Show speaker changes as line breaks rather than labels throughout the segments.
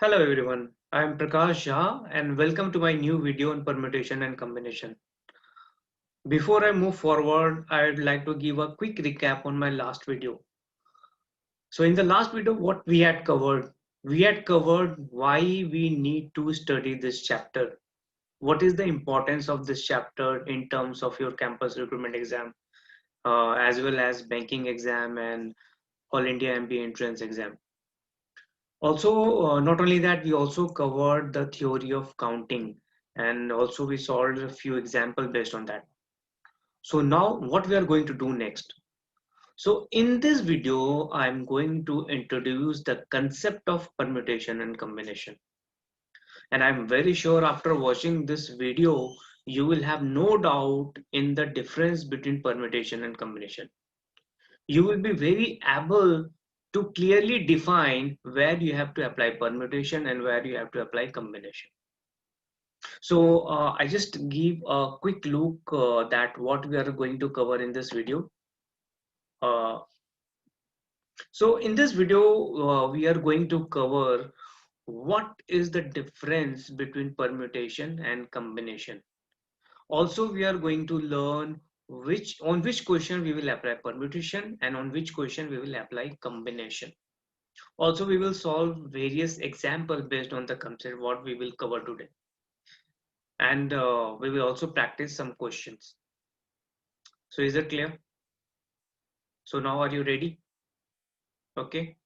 Hello everyone, I am Prakash Jha and welcome to my new video on permutation and combination. Before I move forward, I'd like to give a quick recap on my last video. So in the last video, what we had covered? We had covered why we need to study this chapter. What is the importance of this chapter in terms of your campus recruitment exam, as well as banking exam and All India MBA entrance exam. Also, not only that, we also covered the theory of counting and also we solved a few examples based on that. So now what we are going to do next. So in this video, I'm going to introduce the concept of permutation and combination. And I'm very sure after watching this video, you will have no doubt in the difference between permutation and combination. You will be very able to clearly define where you have to apply permutation and where you have to apply combination. So I just give a quick look that what we are going to cover in this video. Uh, so in this video, we are going to cover what is the difference between permutation and combination. Also, we are going to learn which question we will apply permutation and on which question we will apply combination. Also, we will solve various examples based on the concept what we will cover today. And we will also practice some questions. So is it clear? So now are you ready? Okay.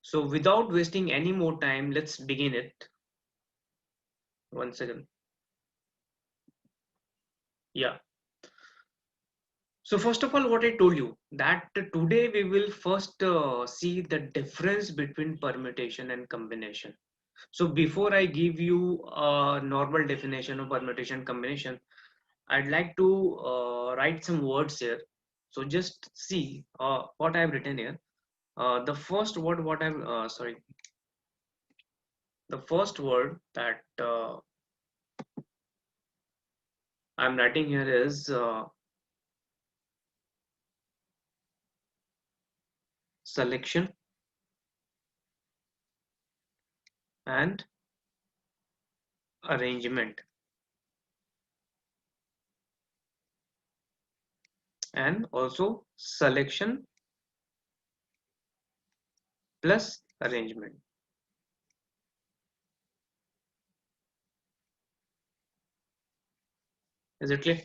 So without wasting any more time, let's begin it. One second. Yeah. So first of all, what I told you that today we will first see the difference between permutation and combination. So before I give you a normal definition of permutation combination, I'd like to write some words here. So just see what I've written here. The first word, the first word that I'm writing here is selection and arrangement, and also selection plus arrangement. Is it clear?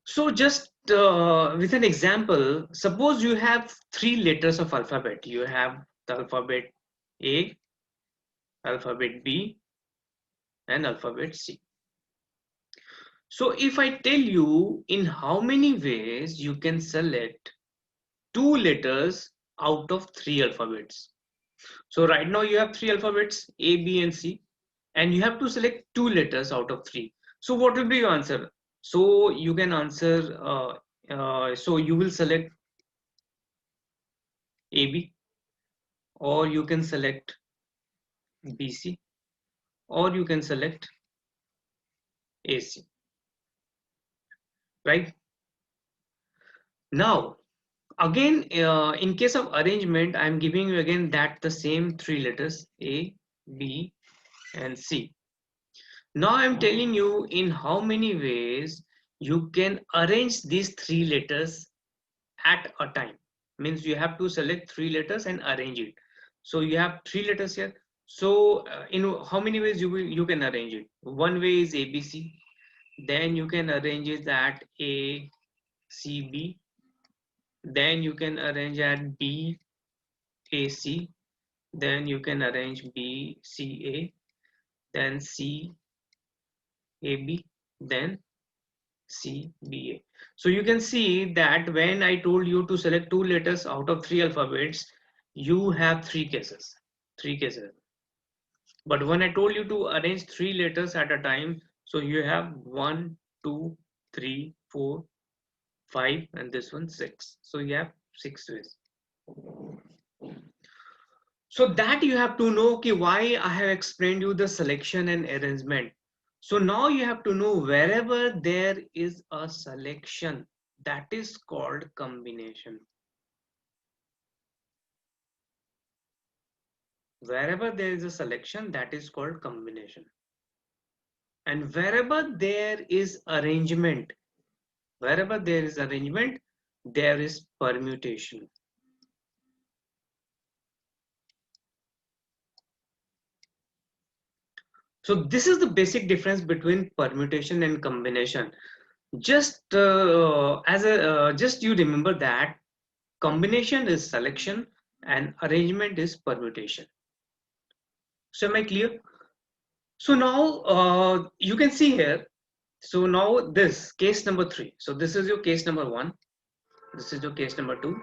So just with an example, suppose you have three letters of alphabet. You have the alphabet A, alphabet B, and alphabet C. So if I tell you in how many ways you can select two letters out of three alphabets. So right now you have three alphabets A, B, and C, and you have to select two letters out of three. So what will be your answer? So you can answer. So you will select AB, or you can select BC, or you can select AC. Right now, again, in case of arrangement, I'm giving you again that the same three letters A, B, and C. Now I'm telling you in how many ways you can arrange these three letters at a time. Means you have to select three letters and arrange it. So you have three letters here. So in how many ways you can arrange it? One way is ABC. Then you can arrange it at A, C, B. Then you can arrange at B, A, C. Then you can arrange B, C, A. Then C, A, B. Then CBA. So you can see that when I told you to select two letters out of three alphabets, you have three cases. Three cases. But when I told you to arrange three letters at a time, so you have one, two, three, four, five, and this one six. So you have six ways. So that you have to know okay, why I have explained you the selection and arrangement. So now you have to know wherever there is a selection, that is called combination. Wherever there is a selection, that is called combination. And wherever there is arrangement, there is permutation. So this is the basic difference between permutation and combination. Just just you remember that combination is selection and arrangement is permutation. So am I clear? So now you can see here. So now this case number 3. So this is your case number 1. This is your case number 2.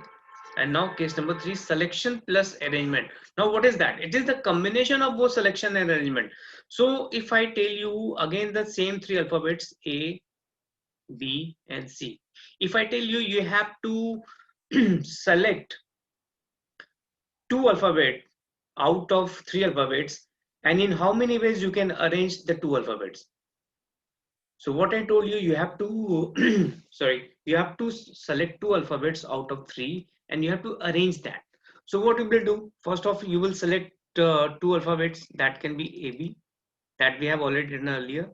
And now case number 3, selection plus arrangement. Now what is that? It is the combination of both selection and arrangement. So if I tell you again the same 3 alphabets A, B and C. If I tell you you have to select 2 alphabet out of 3 alphabets, and in how many ways you can arrange the 2 alphabets. So what I told you, you have to you have to select 2 alphabets out of 3 and you have to arrange that. So what you will do, first off you will select 2 alphabets, that can be AB, that we have already written earlier,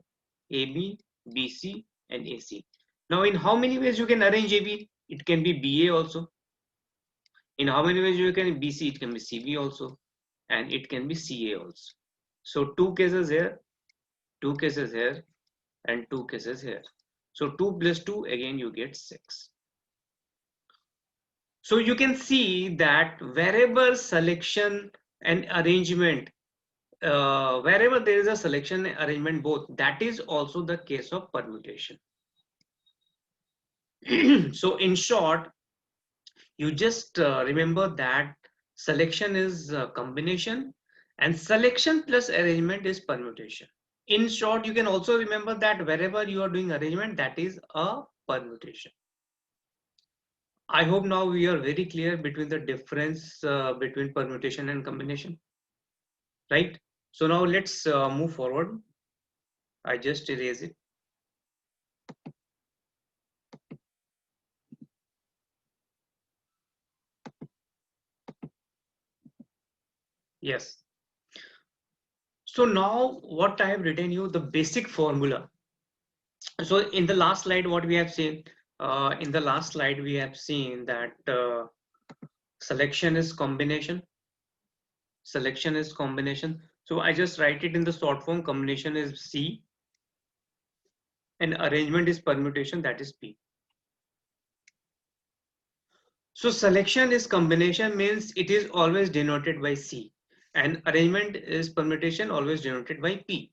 AB, BC and AC. Now in how many ways you can arrange AB? It can be BA also. In how many ways you can BC? It can be CB also, and it can be CA also. So 2 cases here, 2 cases here and 2 cases here. So 2 plus 2, again you get 6. So you can see that wherever selection and arrangement, wherever there is a selection and arrangement both, that is also the case of permutation. So in short, you just remember that selection is combination and selection plus arrangement is permutation. In short, you can also remember that wherever you are doing arrangement, that is a permutation. I hope now we are very clear between the difference between permutation and combination, right? So now let's move forward. I just erase it. Yes. So now what I have written you, the basic formula. So in the last slide, what we have seen, we have seen that selection is combination. Selection is combination. So I just write it in the short form. Combination is C and arrangement is permutation, that is P. So selection is combination means it is always denoted by C, and arrangement is permutation, always denoted by P.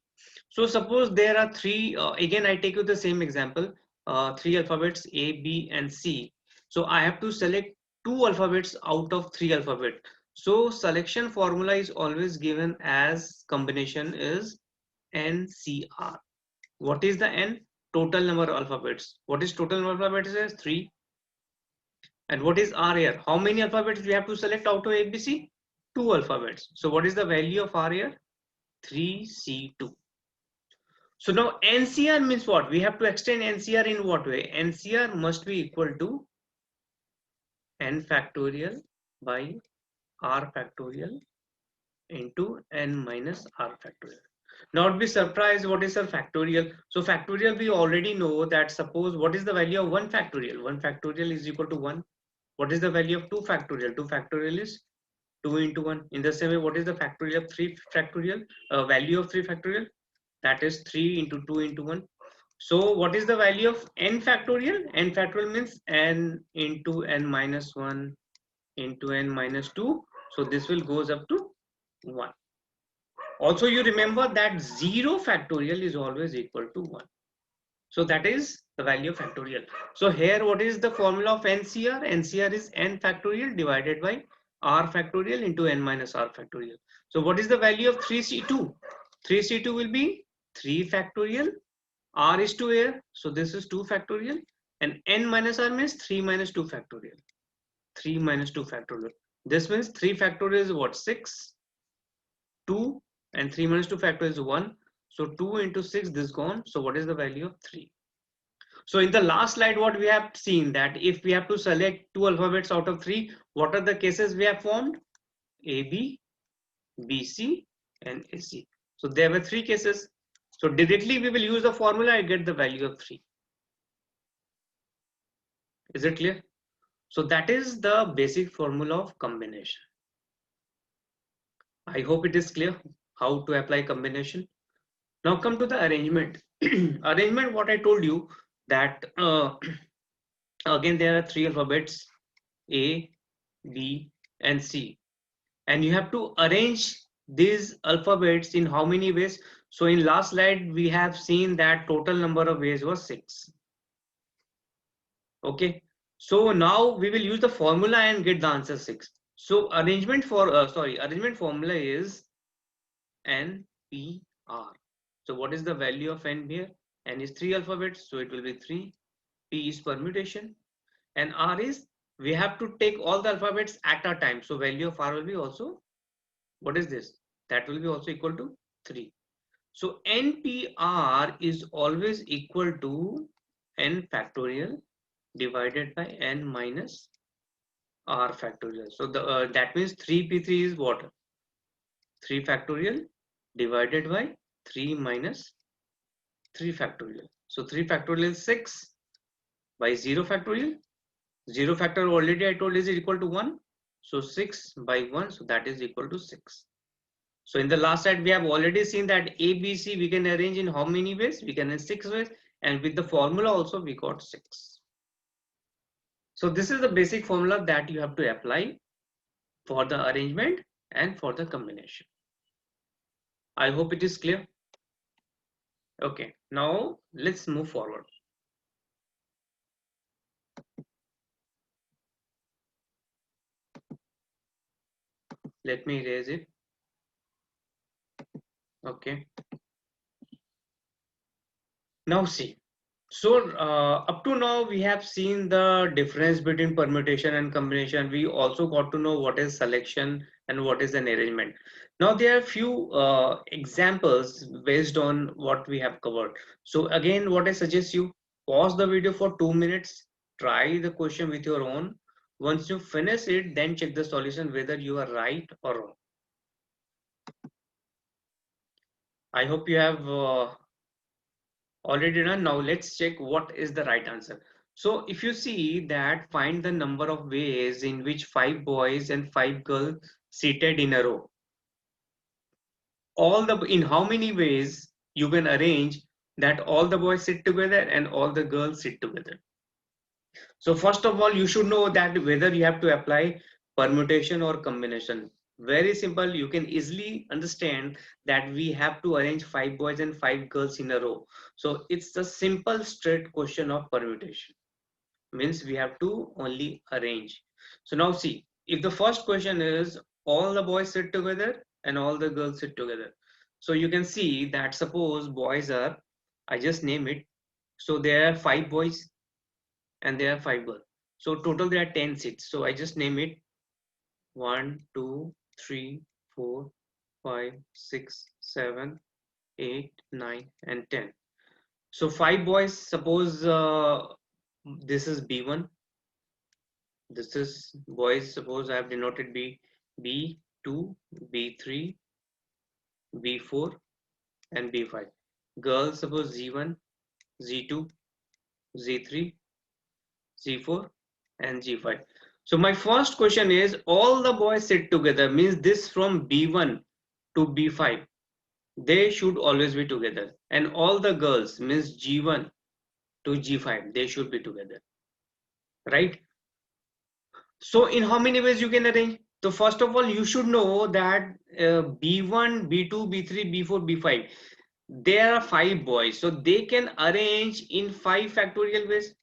So suppose there are 3, again I take you the same example, 3 alphabets A, B and C. So I have to select 2 alphabets out of 3 alphabet. So selection formula is always given as combination is NCR. What is the N? Total number of alphabets. What is total number of alphabets? Is 3. And what is R here? How many alphabets we have to select out of ABC? 2 alphabets. So what is the value of R here? 3C2. So now NCR means what? We have to extend NCR in what way? NCR must be equal to N factorial by R factorial into N minus R factorial. Not be surprised what is a factorial. So factorial we already know that suppose what is the value of 1 factorial? 1 factorial is equal to 1. What is the value of 2 factorial? 2 factorial is 2 into 1. In the same way, what is the factorial of 3 factorial? Value of 3 factorial? That is 3 into 2 into 1. So what is the value of n factorial? N factorial means n into n minus 1 into n minus 2. So this will goes up to 1. Also you remember that 0 factorial is always equal to 1. So that is the value of factorial. So here what is the formula of NCR? NCR is n factorial divided by r factorial into n minus r factorial. So what is the value of 3C2? 3C2 will be 3 factorial. R is 2 here. So this is 2 factorial. And n minus r means 3 minus 2 factorial. 3 minus 2 factorial. This means 3 factorial is what? 6. 2 and 3 minus 2 factorial is 1. So 2 into 6 this gone. So what is the value of 3? So in the last slide, what we have seen that if we have to select 2 alphabets out of 3, what are the cases we have formed? AB, BC, and AC. So there were three cases. So directly we will use the formula. I get the value of 3. Is it clear? So that is the basic formula of combination. I hope it is clear how to apply combination. Now come to the arrangement. Arrangement, what I told you that again there are three alphabets A, B, and C, and you have to arrange these alphabets in how many ways. So in last slide we have seen that total number of ways was 6. Okay, so now we will use the formula and get the answer 6. So arrangement for arrangement formula is NPR. So what is the value of N here? N is 3 alphabets, so it will be 3. P is permutation, and R is we have to take all the alphabets at a time. So value of R will be also, what is this? That will be also equal to 3. So NPR is always equal to N factorial divided by N minus R factorial. So that means 3P3 is what? 3 factorial divided by 3 minus 3 factorial. So 3 factorial is 6 by 0 factorial. 0 factor already I told is equal to 1. So 6 by 1, so that is equal to 6. So in the last slide we have already seen that A, B, C we can arrange in how many ways? We can in 6 ways, and with the formula also we got 6. So this is the basic formula that you have to apply for the arrangement and for the combination. I hope it is clear. Okay, now let's move forward. Let me erase it. Okay. Now see. So up to now we have seen the difference between permutation and combination. We also got to know what is selection and what is an arrangement. Now there are few examples based on what we have covered. So again, what I suggest you pause the video for 2 minutes, try the question with your own. Once you finish it, then check the solution whether you are right or wrong. I hope you have already done. Now let's check what is the right answer. So if you see that, find the number of ways in which 5 boys and 5 girls seated in a row. In how many ways you can arrange that all the boys sit together and all the girls sit together. So first of all, you should know that whether you have to apply permutation or combination. Very simple. You can easily understand that we have to arrange 5 boys and 5 girls in a row. So it's a simple straight question of permutation. Means we have to only arrange. So now see, if the first question is all the boys sit together and all the girls sit together. So you can see that suppose boys are, I just name it. So there are 5 boys and there are 5 girls. So total there are 10 seats. So I just name it 1, 2, 3, 4, 5, 6, 7, 8, 9, and 10. So 5 boys, suppose this is B1. This is boys, suppose I have denoted B2, B3, B4, and B5. Girls, suppose Z1, Z2, Z3, Z4, and G5. So my first question is, all the boys sit together, means this from B1 to B5. They should always be together. And all the girls, means G1 to G5, they should be together. Right? So in how many ways you can arrange? So first of all, you should know that B1, B2, B3, B4, B5, there are 5 boys. So they can arrange in 5 factorial ways.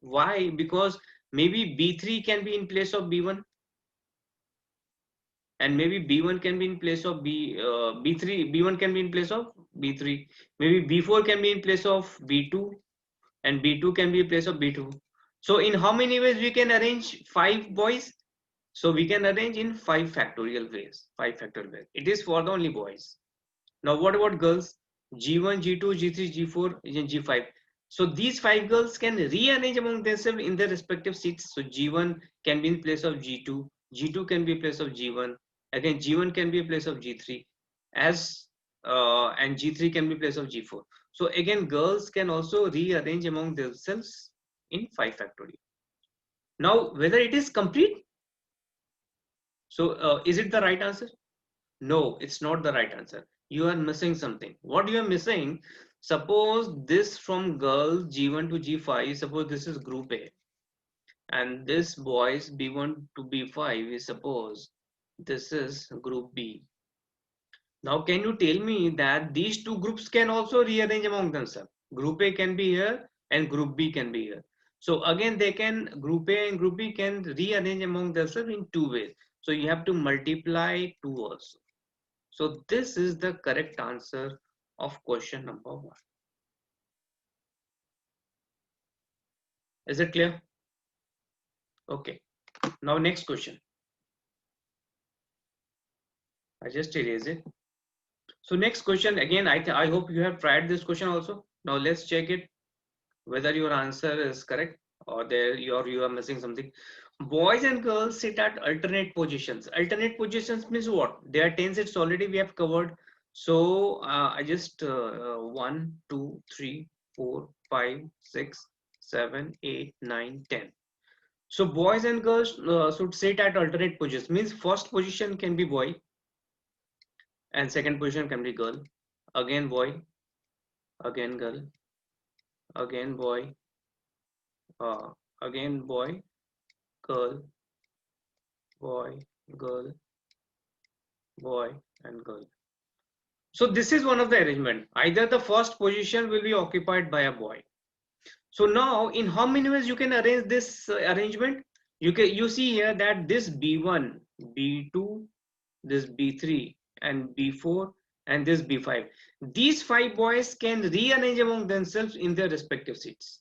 Why? Because maybe B3 can be in place of B1, and maybe B1 can be in place of B3, B1 can be in place of B3. Maybe B4 can be in place of B2, and B2 can be in place of B2. So in how many ways we can arrange 5 boys? So we can arrange in 5 factorial ways. 5 factorial ways. It is for the only boys. Now what about girls? G1, G2, G3, G4, and G5. So these 5 girls can rearrange among themselves in their respective seats. So G1 can be in place of G2, G2 can be in place of G1, Again, G1 can be a place of G3 as and G3 can be place of G4. So again, girls can also rearrange among themselves in 5 factorial. Now, whether it is complete, so is it the right answer? No, it's not the right answer. You are missing something. What you are missing? Suppose this from girl G1 to G5, suppose this is group A, and this boys B1 to B5 is suppose this is group B. Now, can you tell me that these two groups can also rearrange among themselves? Group A can be here and group B can be here. So again, they can, group A and group B can rearrange among themselves in two ways. So you have to multiply two also. So this is the correct answer of question number 1. Is it clear? Okay. Now next question. I just erase it. So next question again, I hope you have tried this question also. Now let's check it whether your answer is correct or you are missing something. Boys and girls sit at alternate positions. Alternate positions means what? There are 10 sets already we have covered. So I just 1, 2, 3, 4, 5, 6, 7, 8, 9, 10. So boys and girls should sit at alternate positions. Means first position can be boy and second position can be girl. Again boy, again girl, again boy, uh, again boy, girl, boy, girl, boy, and girl. So this is one of the arrangement. Either the first position will be occupied by a boy. So now, in how many ways you can arrange this arrangement? You see here that this B1, B2, this B3, and B4, and this B5. These 5 boys can rearrange among themselves in their respective seats.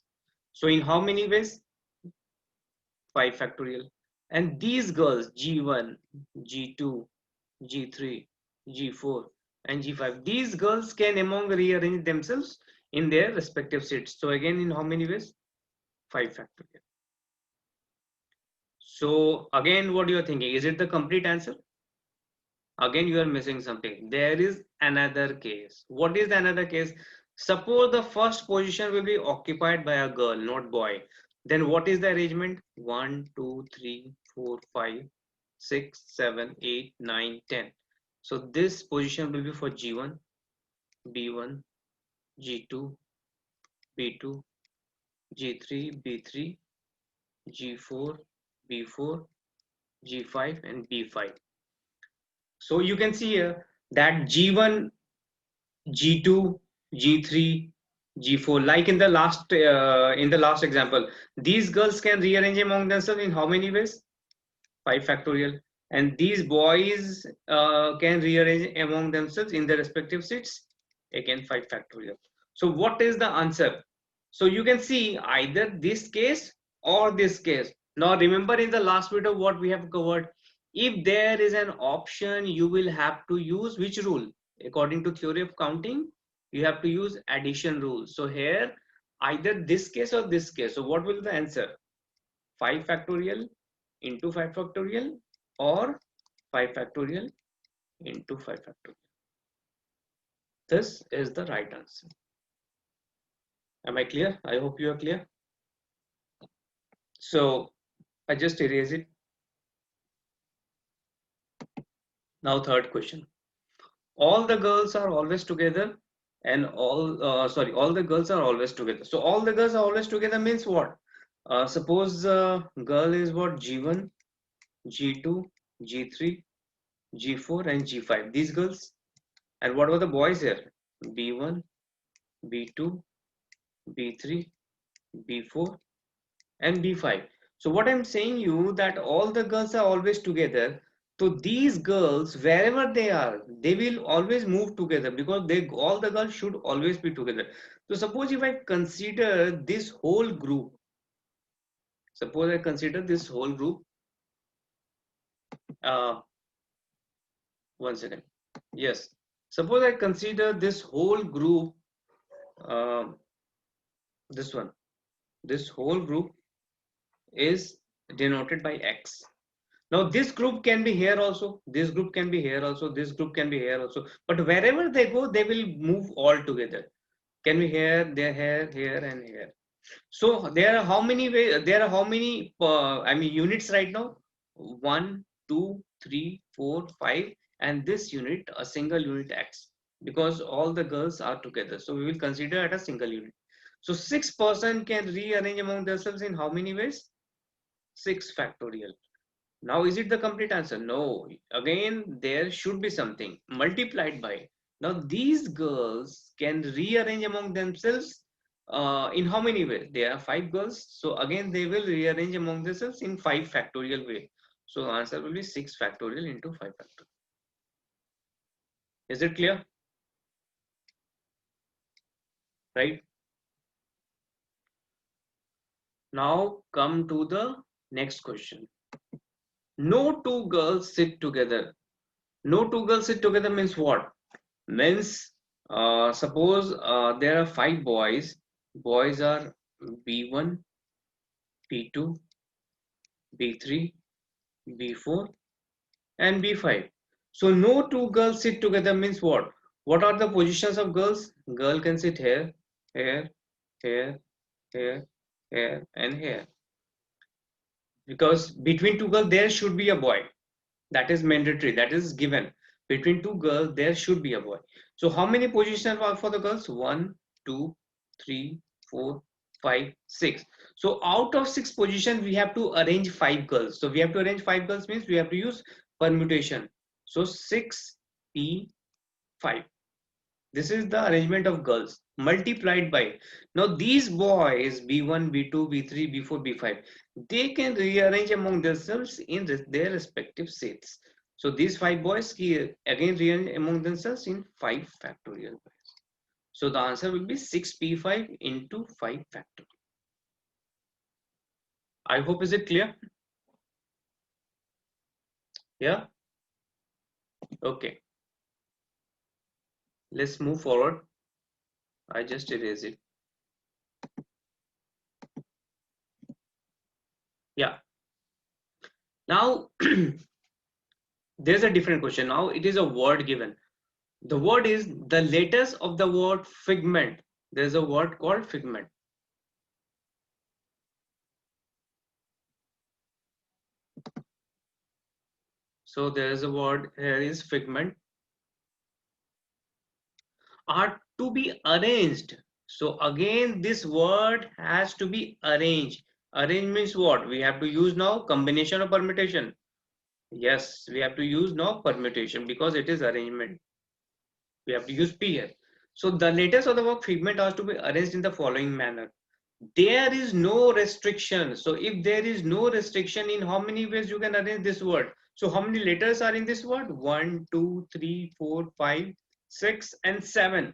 So in how many ways? 5 factorial. And these girls G1, G2, G3, G4, and G5, these girls can among rearrange themselves in their respective seats. So again, in how many ways? 5 factorial. So again, what you are thinking? Is it the complete answer? Again, you are missing something. There is another case. What is the another case? Suppose the first position will be occupied by a girl, not boy. Then what is the arrangement? 1, 2, 3, 4, 5, 6, 7, 8, 9, 10. So this position will be for G1, B1, G2, B2, G3, B3, G4, B4, G5, and B5. So you can see here that G1, G2, G3, G4, like in the last example, these girls can rearrange among themselves in how many ways? 5 factorial. And these boys can rearrange among themselves in their respective seats, again 5 factorial. So what is the answer? So you can see either this case or this case. Now remember in the last video what we have covered. If there is an option, you will have to use which rule? According to theory of counting, you have to use addition rule. So here either this case or this case. So what will be the answer? 5 factorial into 5 factorial or 5 factorial into 5 factorial. This is the right answer. Am I clear? I hope you are clear. So I just erase it. Now third question. All the girls are always together and all the girls are always together. So all the girls are always together means what? Suppose girl is what? G1, G2, G3, G4 and G5. These girls. And what were the boys here? B1, B2, B3, B4 and B5. So what I'm saying you that all the girls are always together. So these girls, wherever they are, they will always move together because all the girls should always be together. So suppose if I consider this whole group, uh, one second. Yes. Suppose I consider this whole group, uh, this one, this whole group is denoted by X. Now this group can be here also, this group can be here also, this group can be here also. But wherever they go, they will move all together. Can be here, there, here, and here. So there are how many ways? There are how many? Units right now. 1, 2, 3, 4, 5, and this unit, a single unit X, because all the girls are together. So we will consider it a single unit. So 6% can rearrange among themselves in how many ways? 6 factorial. Now, is it the complete answer? No. Again, there should be something multiplied by. Now, these girls can rearrange among themselves in how many ways? There are 5 girls. So, again, they will rearrange among themselves in 5 factorial way. So, the answer will be 6 factorial into 5 factorial. Is it clear? Right? Now, come to the next question. No two girls sit together. No two girls sit together means what? Means suppose there are 5 boys. Boys are B1, B2, B3, B4, and B5. So no two girls sit together means what? What are the positions of girls? Girl can sit here, here, here, here, here, and here. Because between two girls there should be a boy. That is mandatory. That is given. Between two girls there should be a boy. So how many positions are for the girls? 1, 2, 3, 4, 5, 6. So out of 6 positions we have to arrange 5 girls. So we have to arrange 5 girls means we have to use permutation. So 6p5. This is the arrangement of girls multiplied by. Now these boys B1, B2, B3, B4, B5, they can rearrange among themselves in their respective sets. So these 5 boys here again rearrange among themselves in 5 factorial ways. So the answer will be 6p5 into 5 factorial. I hope is it clear? Yeah. Okay. Let's move forward. I just erase it. Yeah. Now there's a different question. Now it is a word given. The word is the letters of the word figment. There's a word called figment. So there is a word here is figment are to be arranged. So again this word has to be arranged. Arrange means what? We have to use now combination or permutation. Yes, we have to use now permutation because it is arrangement. We have to use P here. So the letters of the word figment are to be arranged in the following manner. There is no restriction. So if there is no restriction, in how many ways you can arrange this word? So how many letters are in this word? 1, 2, 3, 4, 5, 6, and 7.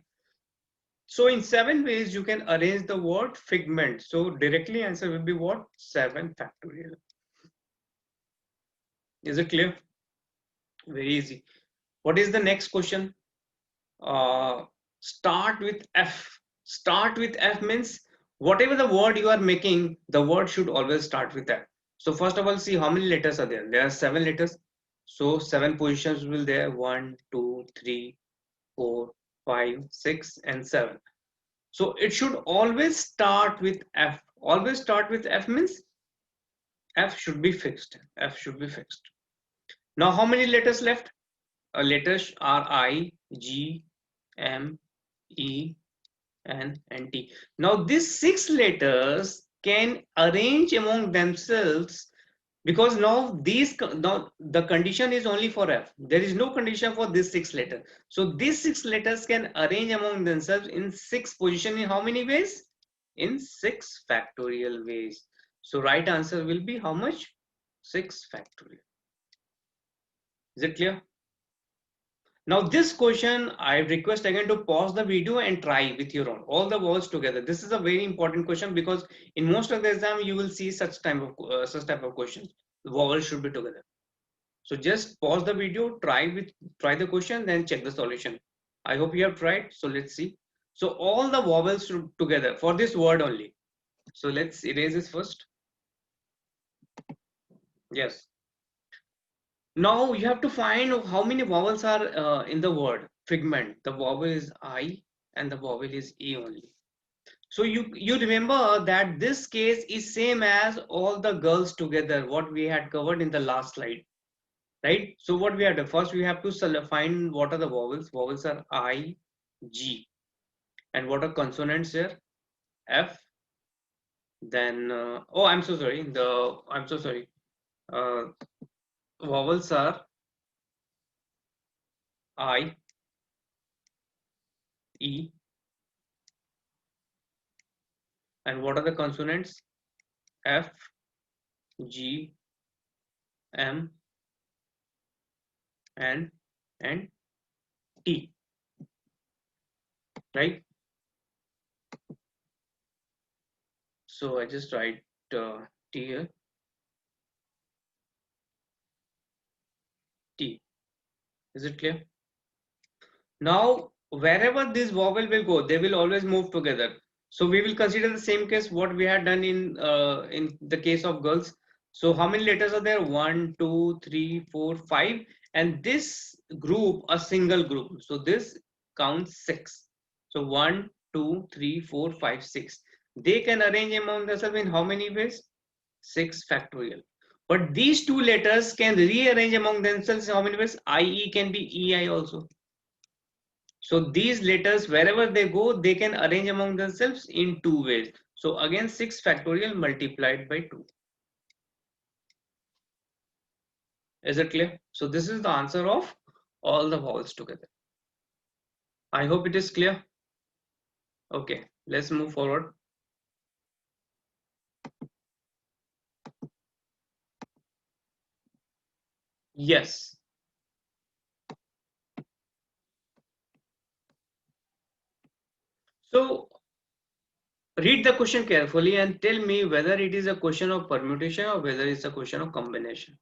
So in 7 ways you can arrange the word figment. So directly answer will be what? 7 factorial. Is it clear? Very easy. What is the next question? Start with F. Start with F means whatever the word you are making, the word should always start with F. So first of all, see how many letters are there. There are 7 letters. So 7 positions will there. 1, 2, 3, 4, 5, 6, and 7. So it should always start with F. Always start with F means F should be fixed. F should be fixed. Now how many letters left? Letters are I, G, M, E, N, and T. Now these 6 letters can arrange among themselves because now the condition is only for F. There is no condition for this 6 letter. So these 6 letters can arrange among themselves in 6 position in how many ways? In 6 factorial ways. So right answer will be how much? 6 factorial. Is it clear? Now this question, I request again to pause the video and try with your own, all the words together. This is a very important question because in most of the exam you will see such type of questions. The vowels should be together. So just pause the video, try the question, then check the solution. I hope you have tried. So let's see. So all the vowels together for this word only. So let's erase this first. Yes. Now you have to find how many vowels are in the word figment. The vowel is I and the vowel is E only. So you remember that this case is same as all the girls together, what we had covered in the last slide, right? So what we have to first we have to find what are the vowels. Vowels are I, G, and what are consonants here? F. Then oh, I'm so sorry. I'm so sorry. Uh, Vowels are I, E, and what are the consonants? F, G, M, N, and T, right? So I just write T here, T. Is it clear? Now, wherever this vowel will go, they will always move together. So we will consider the same case what we had done in the case of girls. So how many letters are there? 1, 2, 3, 4, 5, and this group a single group. So this counts 6. So 1, 2, 3, 4, 5, 6. They can arrange among themselves in how many ways? 6 factorial. But these two letters can rearrange among themselves in how many ways? IE can be EI also. So these letters, wherever they go, they can arrange among themselves in two ways. So again, 6 factorial multiplied by 2. Is it clear? So this is the answer of all the vowels together. I hope it is clear. Okay, let's move forward. Yes. So read the question carefully and tell me whether it is a question of permutation or whether it's a question of combination.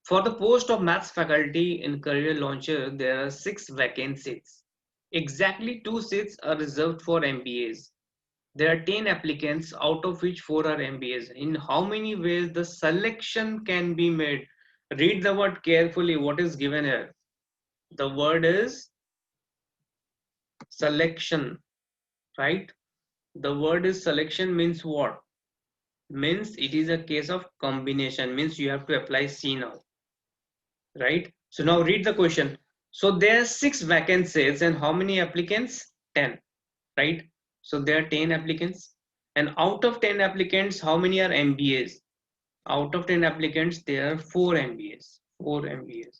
For the post of maths faculty in Career Launcher, there are 6 vacant seats. Exactly 2 seats are reserved for MBAs. There are 10 applicants, out of which 4 are MBAs. In how many ways the selection can be made? Read the word carefully. What is given here? The word is selection, right? The word is selection means what? Means it is a case of combination, means you have to apply C now, right? So now read the question. So there are 6 vacancies and how many applicants? 10, right? So there are 10 applicants, and out of 10 applicants, how many are MBAs? Out of 10 applicants, there are 4 MBAs. 4 MBAs.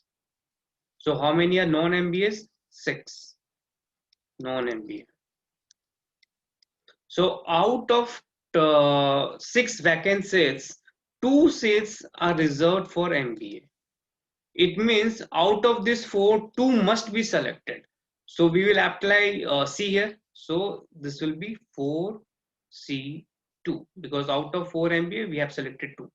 So how many are non-MBAs? 6 non-MBA. So out of 6 vacancies, 2 seats are reserved for MBA. It means out of this 4, 2 must be selected. So we will apply C here. So this will be 4C2 because out of 4 MBA we have selected 2.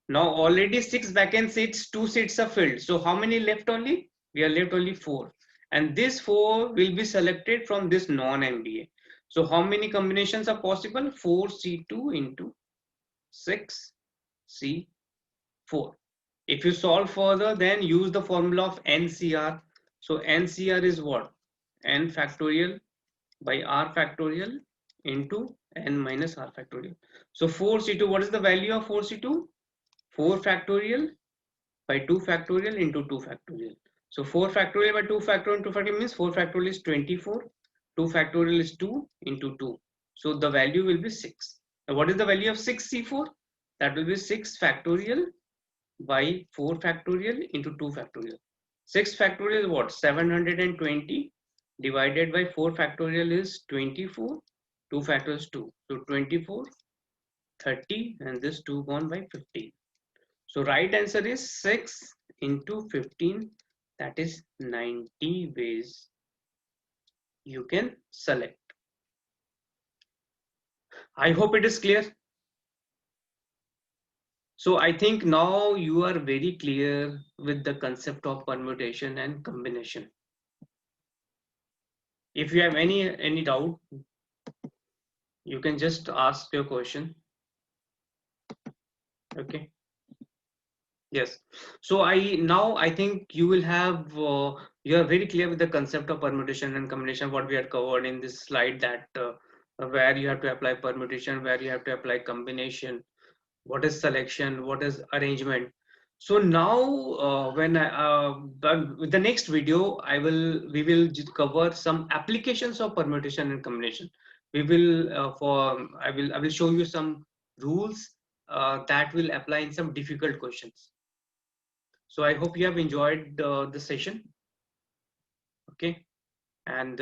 Now already 6 vacant seats, 2 seats are filled. So how many left only? We are left only 4. And this 4 will be selected from this non-MBA. So how many combinations are possible? 4C2 into 6C4. If you solve further, then use the formula of NCR. So NCR is what? N factorial by R factorial into N minus R factorial. So 4C2, what is the value of 4C2? 4 factorial by 2 factorial into 2 factorial. So 4 factorial by 2 factorial, 2 factorial means 4 factorial is 24. 2 factorial is 2 into 2. So the value will be 6. Now what is the value of 6C4? That will be 6 factorial by 4 factorial into 2 factorial. 6 factorial is what? 720 divided by 4 factorial is 24. 2 factorial is 2. So 24, 30, and this 2 gone by 15. So right answer is 6 into 15, that is 90 ways you can select. I hope it is clear. So I think now you are very clear with the concept of permutation and combination. If you have any doubt, you can just ask your question. Okay. Yes. So I think you will have you are very clear with the concept of permutation and combination, what we had covered in this slide, that where you have to apply permutation, where you have to apply combination, what is selection, what is arrangement. So now but with the next video, we will cover some applications of permutation and combination. We will I will show you some rules that will apply in some difficult questions. So I hope you have enjoyed the session. Okay. And